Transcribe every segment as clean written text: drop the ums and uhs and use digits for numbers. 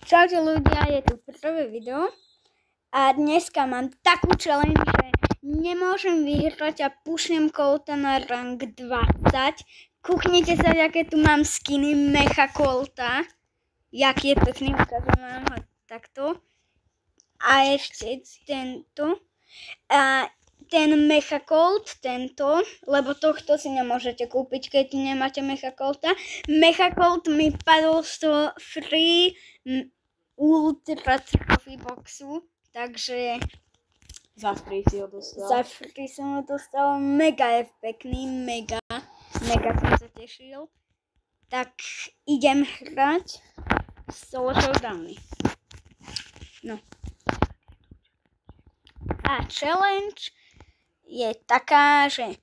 Čaute ľudia, je tu prvé video a dneska mám takú challenge, že nemôžem vyhrať a pušnem Colta na rank 20. Kúknite sa, aké tu mám skiny Mecha Colta. Jaký je pekný, ukážem vám ho takto. A ešte tento. A ten Mecha Colt, tento, lebo tohto si nemôžete kúpiť, keď nemáte Mecha Colta. Mecha Colt mi padol z toho free ultra trophy boxu, takže za free si ho dostal. Za free som ho dostal, mega je pekný, mega som sa tešil. Tak idem hrať solo showdowny. No. A challenge je taká, že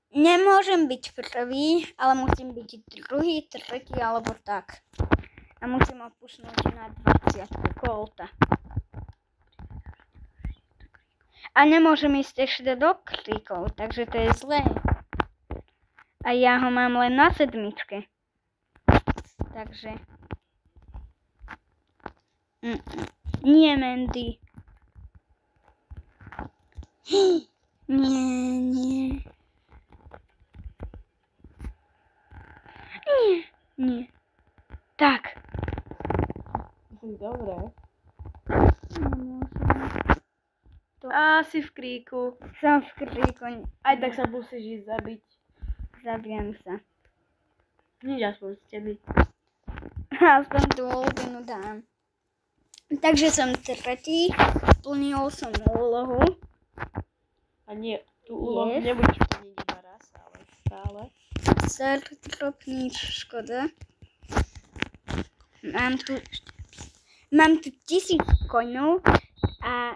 nemôžem byť prvý, ale musím byť druhý, tretí alebo tak. A musím ho pušnúť na 20 Colta. A nemôžem ísť ešte do kríkov, takže to je zlé. A ja ho mám len na 7. Takže... Nie, Mandy. Nie. Tak. Dobre. To... Asi v kríku. Som v kríku. Aj tak sa musíš ísť zabiť. Zabijem sa. Nič, aspoň ste byť. Aspoň tú úlbinu dám. Takže som tretí. Plnil som úlohu. A nie, tú úlohu nebudeš plniť iba raz, ale stále. Startropný, škoda. Mám tu 1000 koňov a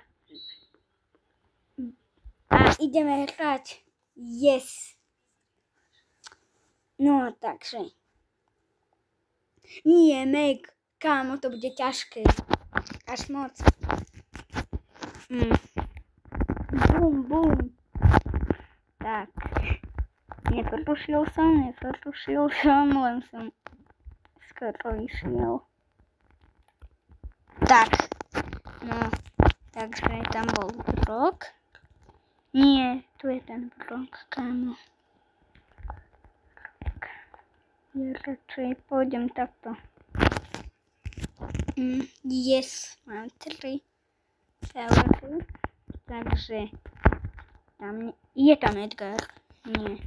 ideme hrať. Yes. No, takže. Nie, Meg, kámo, to bude ťažké. Až moc. Bum. Tak. Nepotušil som, len som skoro išiel. Tak. No, takže tam bol Brock. Nie, tu je ten Brock, kámo. Ja radšej pôjdem takto. Yes, mám 3 favority. Takže tam je tam Edgar. Nie.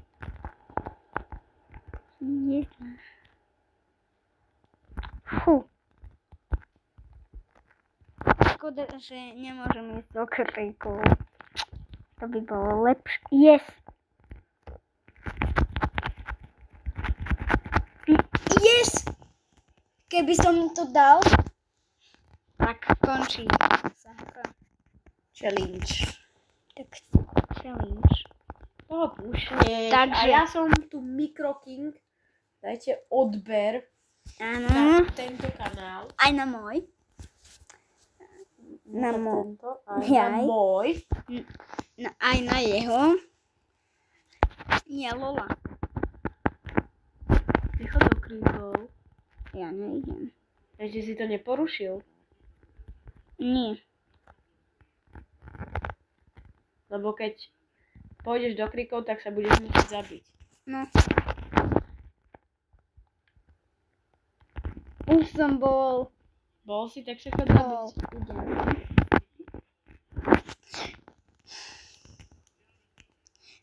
Je tam. Fú. Škoda, že nemôžem ísť do kríkov. To by bolo lepšie. Yes. Yes! Keby som to dal, tak končí sa hra. Challenge. Tak challenge. No pušne. Takže... A ja som tu Micro King. Dajte odber Áno. na tento kanál. Aj na môj. Na môj. Na môj. Aj na jeho. Nie, Lola. Vychod do kríkov. Ja nejdem. Ešte si to neporušil? Nie. Lebo keď pôjdeš do kríkov, tak sa budeš musieť zabiť. No. Už som bol. Bol si, tak sa chod zabiť. Idem.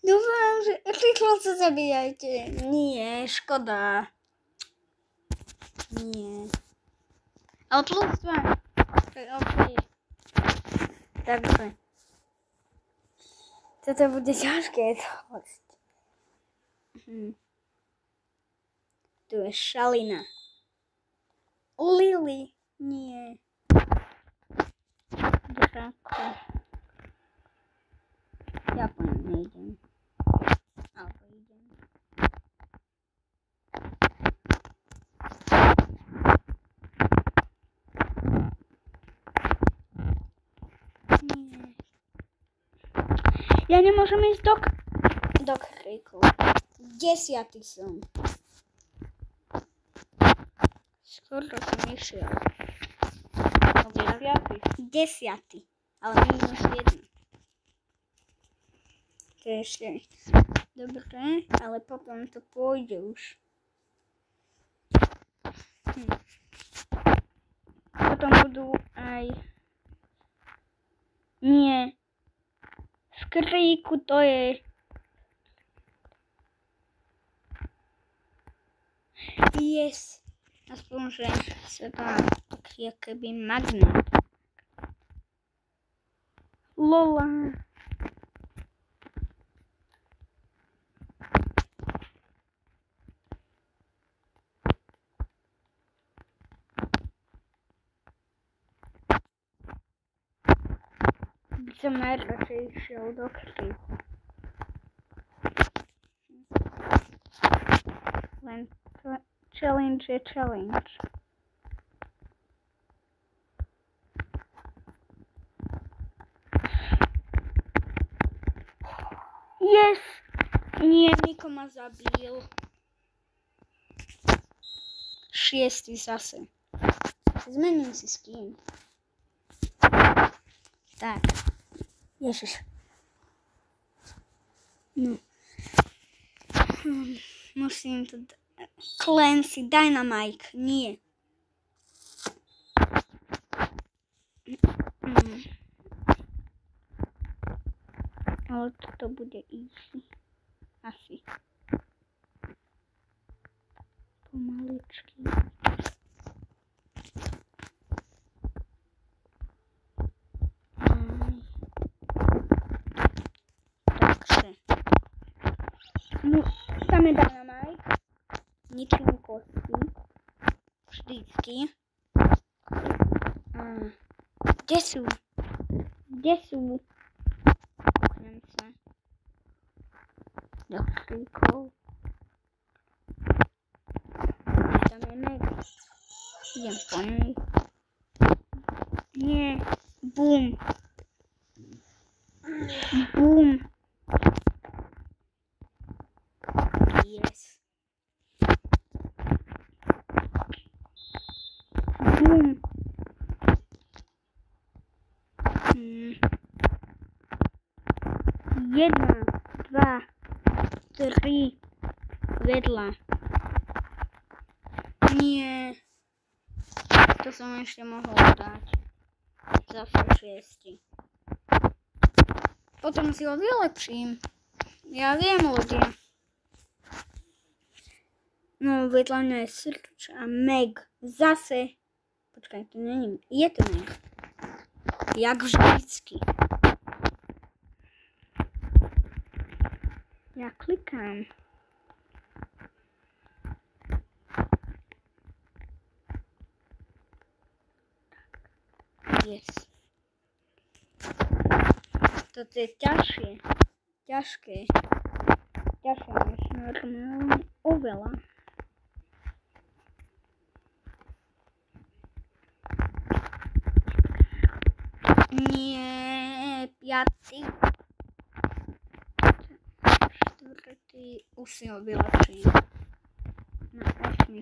Dúfam, že rýchlo sa zabíjajte. Nie, škoda. Nie. Outlaw 2. Okay. Takže. Toto bude ťažké dosť. Tu je Šalina. Lily. Nie. Draco. Ja po ňom nejdem. Alebo idem. Nie. Ja nemôžem ísť do kríku. 10. som. Skoro som išiel. 10. Ale minus 1. To je ešte dobre, ale potom to pôjde už. Potom budú aj... Nie. V kríku to je... Yes. Aspoň, že sa to má taký akoby magnet. Lola. By som najradšej išiel do kríku. Len challenge je challenge. Yes! Nie, Niko ma zabil. 6 zase. Zmením si skin. Tak. Ježiš. No. Musím to... Clancy, Dynamite. Nie. Ale toto bude easy. Asi. Pomaličky. Takže. No, tam je Dynamite. Ničím kosti. Vždycky. Kde sú? Kde sú? Poknem sa. Do kríkov. Tam je Meg. Idem po nej. Nie. Boom. Boom. Yes. Boom. 1, 2, 3 vedľa. Nie. To som ešte mohol dať. Zase 6. Potom si ho vylepším. Ja viem, ľudia. No, vedľa mňa je Search a Meg. Zase. Počkaj, to není. Je to Meg. Jak vždycky. Ja klikám. Yes. Toto je ťažšie. Ťažké. Ťažšie než normálne. Oveľa. Nie, 5. 4. Už si ho vylepším. Na 8.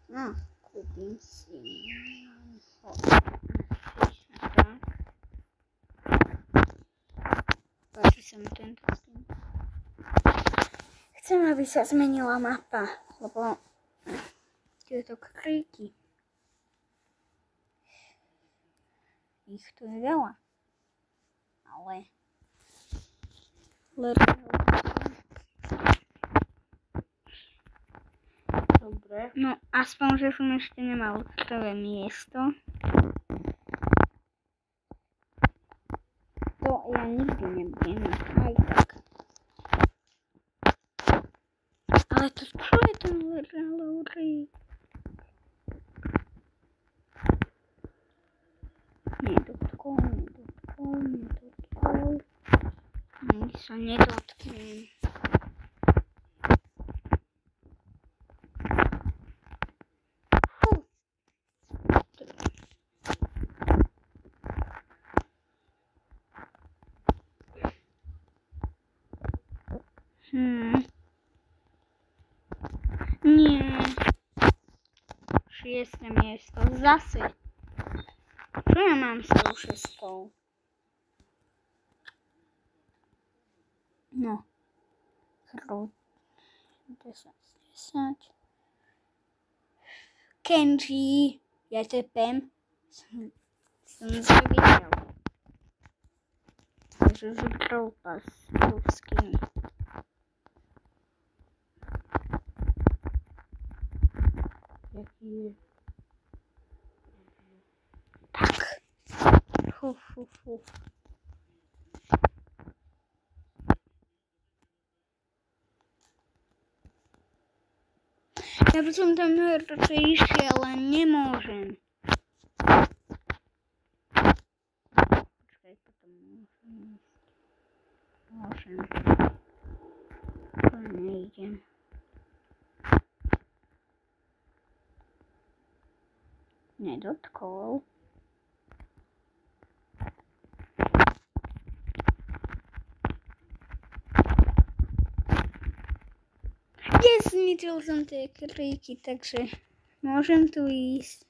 No, kúpim si ho. Tak. Páči sa mi tento skin. Chcem, aby sa zmenila mapa, lebo tieto kríky. Ich tu je veľa. Ale... Dobre. No, aspoň, že som ešte nemal prvé miesto. To ja nikdy nebudem mať, aj tak. Ale to čo je ten Lowry? Nedotkol. Ani sa nedotknem. Nie. 6. miesto. Zase. Čo ja mám s tou 6? No. 10. Kenji. Ja tepem. Som zavidel. Takže už pas ruský. Jaký je? Tak. Fú. Ja by som tam radšej išiel, ale nemôžem. Počkaj, potom môžem. To nejdem. Nedotkol. Zničil som tie kríky, takže môžem tu ísť.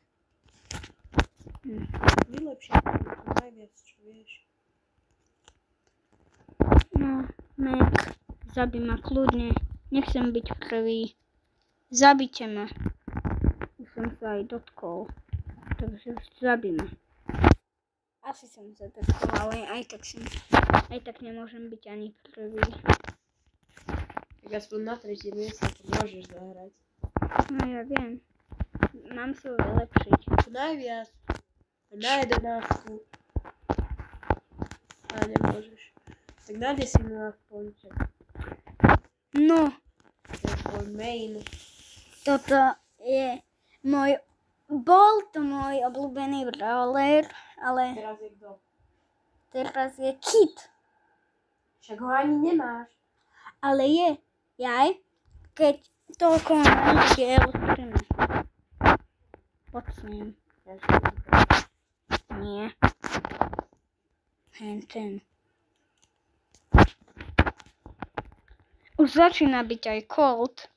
Vylepšie to najviac, čo vieš. No, Mac, zabij ma kľudne. Nechcem byť prvý. Zabite ma. Už som sa aj dotkol. Takže zabij ma. Asi som sa dotkol, ale aj tak nemôžem byť ani prvý. Tak aspoň na 3. mieste to môžeš zahrať. No ja viem. Mám si ho vylepšiť. To najviac. Na 11. A nemôžeš. Tak na 10 aspoň. No. To je tvoj main. Toto je bol to môj obľúbený brawler, ale Teraz je kto? teraz je Kit. Však ho ani nemáš. Ale je. Jaj, keď toľko mám, tak je elektrina. Poď s ním. Nie. Ten. Už začína byť aj Colt.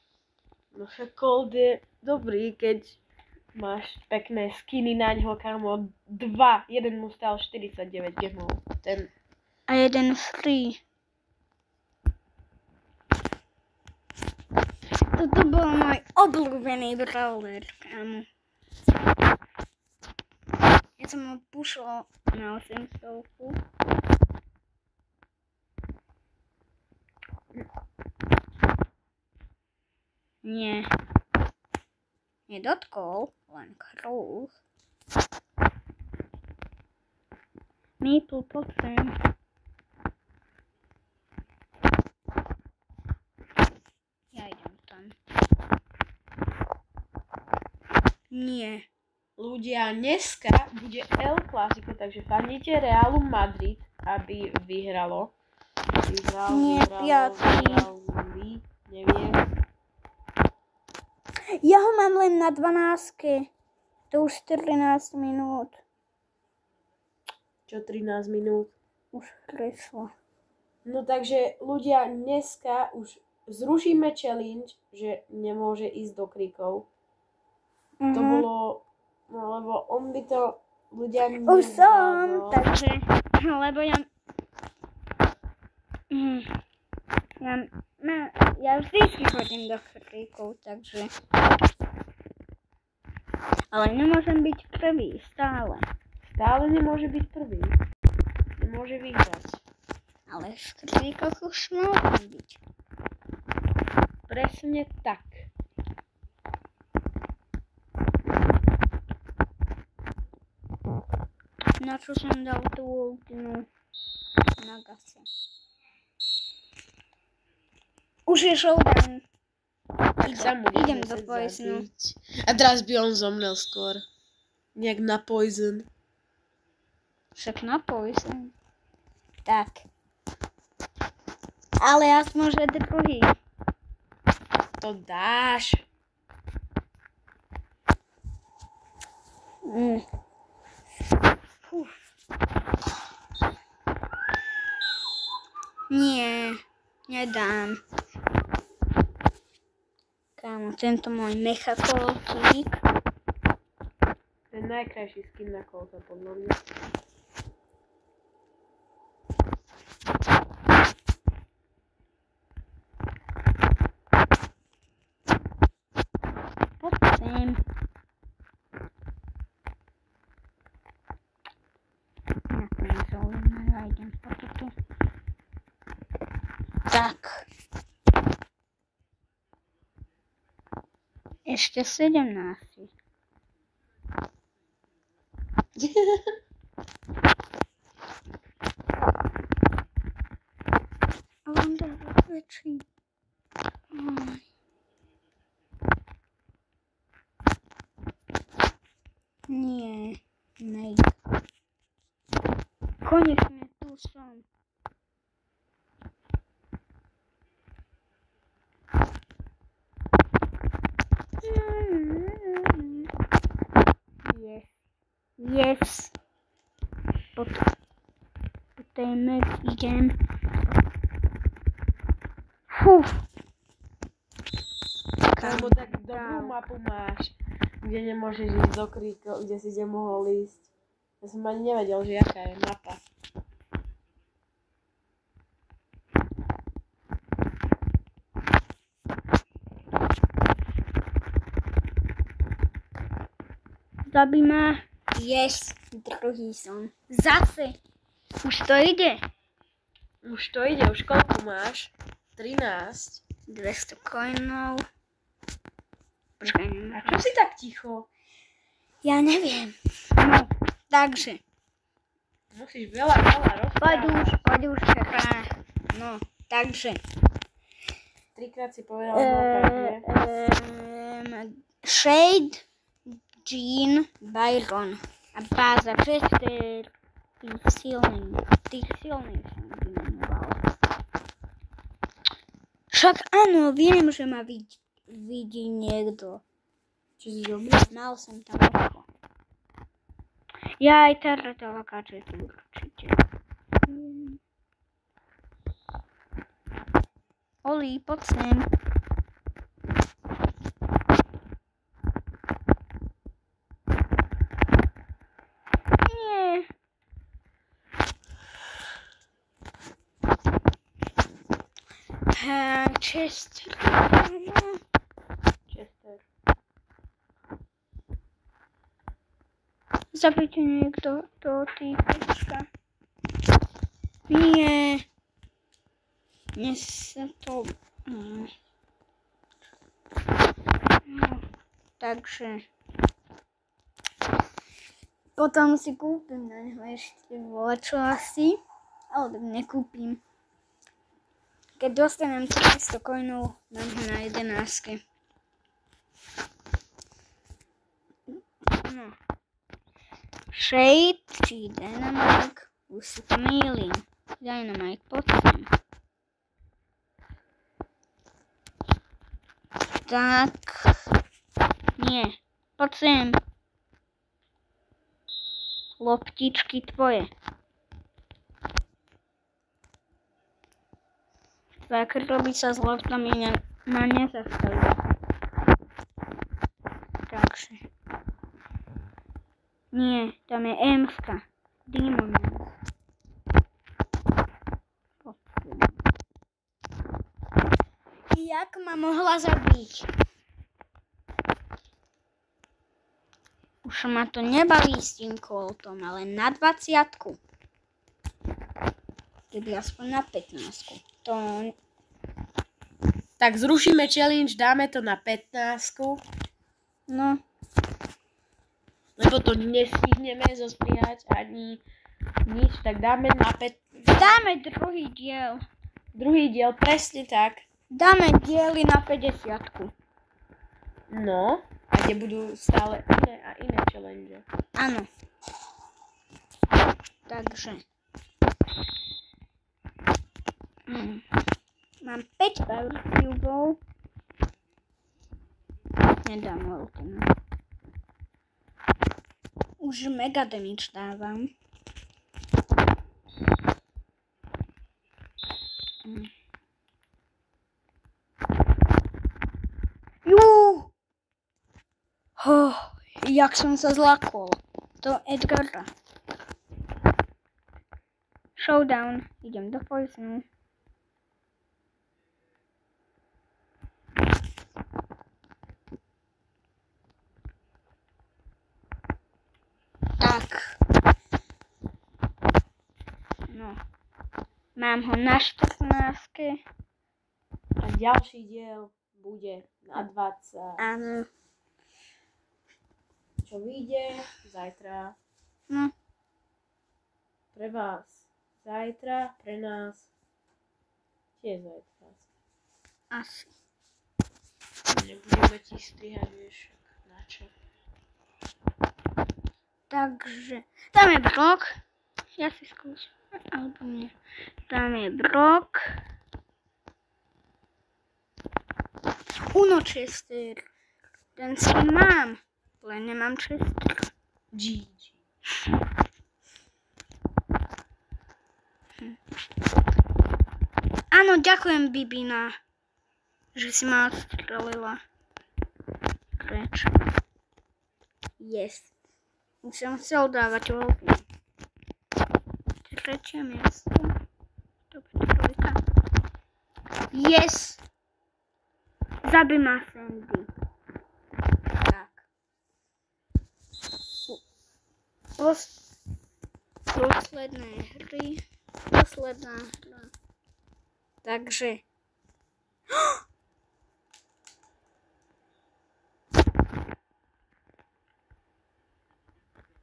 No však Colt je dobrý, keď máš pekné skiny na ňo, kamo. 2. Jeden mu stál 49 gemov. A jeden free. Toto bol môj obľúbený brawler, kámo. Ja som ho pušol na 800. Nie. Nedotkol, len kruh. Maple, poď sem. Ja idem tam. Nie. Ľudia, dneska bude El Clásico, takže fandíte Realu Madrid, aby vyhralo. Nie, Vyhrali, neviem. Ja ho mám len na 12. To už 13 minút. Čo 13 minút? Už prešlo. No takže ľudia, dneska už zrušíme challenge, že nemôže ísť do kríkov. To bolo, no lebo on by to ľudia už som, takže, lebo ja vždycky chodím do kríkov, takže, ale nemôžem byť prvý, stále. Stále nemôže byť prvý. Nemôže vyhrať. Ale v kríkoch už môžem byť. Presne tak. Na čo som dal tú ultinu na gase. Už je showdown. Idem do poisonu. A teraz by on zomrel skôr. Nejak na poison. Však na poison. Tak. Ale aspoň, že druhý. To dáš. Nie, nedám. Kámo, tento môj mechakoltík najkrajší skin na Colta, podľa mňa. Poď sem. Na to je zaujímavé, ja idem po toto. Tak. Ešte 17. Ale on dáva väčší. Nie, make. Konečne tu som. Yes. Po tej map idem. Fú. Alebo tak dobrú mapu máš, kde nemôžeš ísť do kríkov, kde si mohol ísť. Ja som ani nevedel, že jaká je mapa. Zabij ma. Yes, druhý som. Zase. Už to ide. Už koľko máš? 13. 200 coinov. Počkaj, A čo si tak ticho? ja neviem. No, takže. Musíš veľa rozprávať. Poď už hra. No, takže. 3-krát si povedala že? Shade, Jean, Byron. A báza Chester. Tých silných som vymenoval. Však áno, viem, že ma vidí niekto. Či si dobrý? Mal som tam oko. Ja aj tá lakáče tu určite. Oli, poď sem. Nie. Chester. Zabijte niekto do týpečka. Nie. Dnes sa to... No, takže... Potom si kúpim na neho ešte voľačo asi. Ale tak nekúpim. Keď dostanem 300 coinov, dám ho na 11. No. Shade, či Dynamite, už si to mýlim. Dynamite, poď sem. Tak. Nie, poď sem. Loptičky tvoje. Tak robiť sa s loptami ma nezastaví. Takže. Nie, tam je M-ska. Demon. Jak ma mohla zabiť? Už ma to nebaví s tým Coltom, ale na 20. Keby aspoň na 15. To... Tak zrušíme challenge, dáme to na 15. No. Lebo to nestihneme zostrihať ani nič, tak dáme na 15. Dáme druhý diel. Druhý diel, presne tak. Dáme diely na 50. No, a kde budú stále iné a iné challenge. Áno. Takže. Mám 5 power cubov. Nedám veľkým. Už mega damage dávam. jak som sa zlakol. To Edgara. Showdown. Idem do poisonu. Tak. No. Mám ho na 14. A ďalší diel bude na 20. Áno. Čo vyjde zajtra. No. Pre vás zajtra, pre nás tiež zajtra. Asi. Nebudeme ti strihať, vieš, na čo. Takže, tam je Brock. Ja si skúsim. Alebo nie. Tam je Brock. Uno Chester. Ten skin mám. Len nemám Chester. GG. Áno, ďakujem Bibina, že si ma odstrelila. Preč. Yes. Už som chcel dávať voľby. Tretie miesto. Dobre, trojka. Yes! Zabij ma, Sandy. Tak. Posledné hry. Posledná hra. Takže.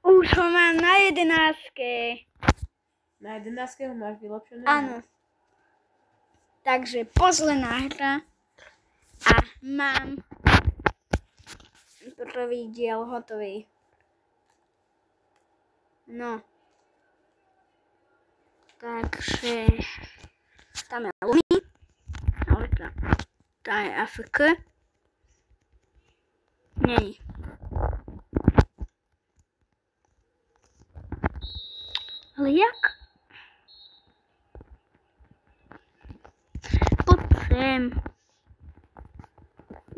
Už ho mám na 11. Na 11 ho máš vylepšené? Áno. Takže posledná hra. A mám prvý diel hotový. No. Takže tam je Lumi. Ale tá je AFK. Nej. Ale jak? Poď sem.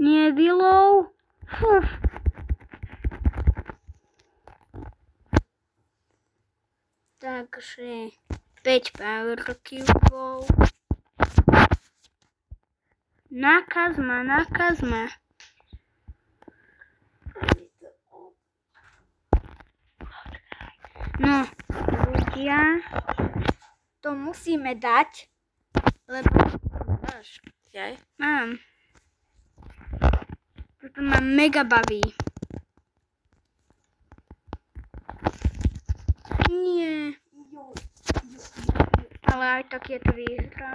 Nie, Willow. Fuf. Takže 5 power cubov. Nakaz ma. No, ľudia, to musíme dať, lebo Máš? Jaj? mám. Toto ma mega baví. Nie. Ale aj tak je to výhra.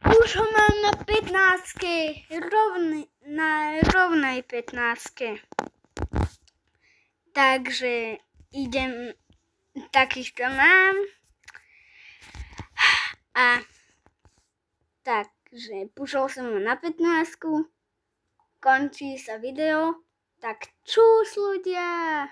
Už ho mám na 15. Na rovnej 15. Takže idem, takýchto mám. A takže pušol som ho na 15. Končí sa video. Tak čus ľudia.